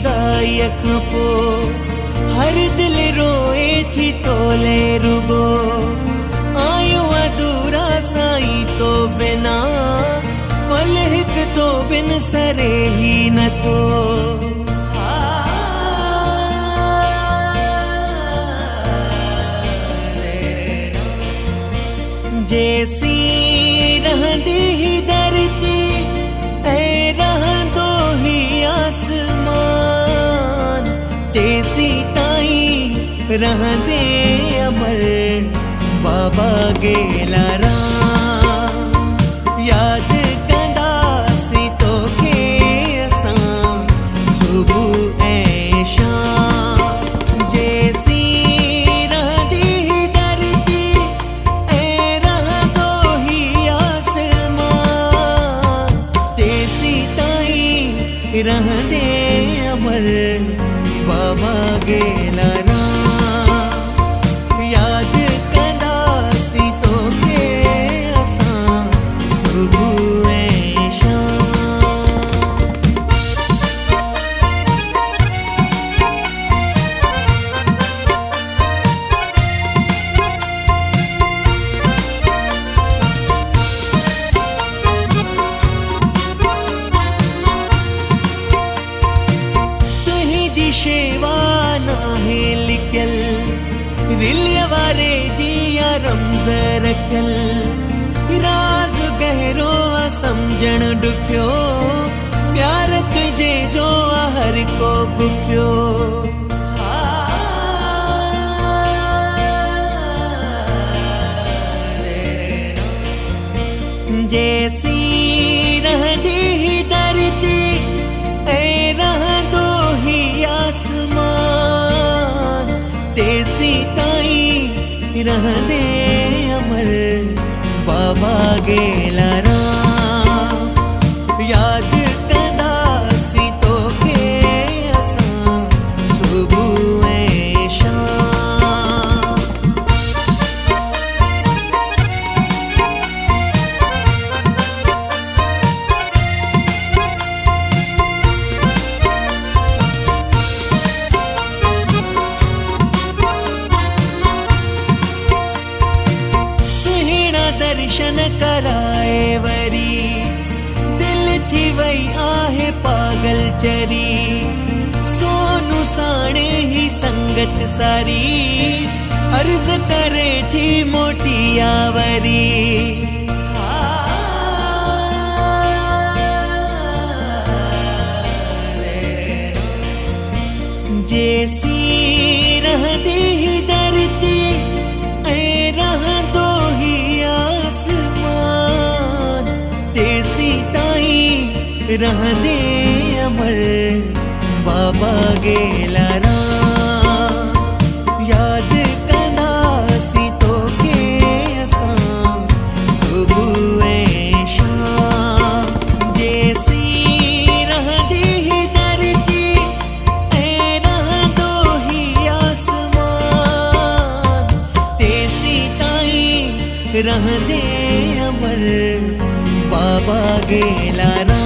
जुदाई खपो हर दिल रोए थी तोले रुगो आयो अधूरा साई तो बिना पल हिक तो बिन सरे ही न थो जैसी रहंदी ही धरती ऐ रहंदो ही आसमान तेसी ताई रहंदे अमर बाबा गेलारा याद कंदासी तो के असां सुबह ऐं शाम जैसी रहंदी ही धरती ऐ रहंदो ही आसमान तेसी ताई रहंदे अमर बाबा गेलारा याद कंदासी तो के असां सुबह ऐं शाम तुहिंजी शेवा नाहे लिखियल रिलिय वारे जिया रमज़ रखियल राज़ गहरो समझण ॾुखियो प्यार तुझे जो हर को बुखियो जैसी रहंदी ही धरती ऐ रहंदो ही आसमान तेसी ताई रहंदे अमर बाबा गेलारा याद कंदासी तो के असां सुबह ऐं शाम सुहिणा दर्शन कराए वरी दिल थी वई आहे पागल चरी सोनू साणे ही संगत सारी अर्ज करे थी मोटिया वरी जैसी रहंदी ही धरती ऐ रहंदो ही आसमान तेसी ताई रहंदे अमर बाबा गेलारा याद कंदासी तो के असां सुबह ऐं शाम जैसी रहंदी ही धरती ऐ रहंदो ही आसमान तेसी ताई रहंदे अमर बाबा गेलारा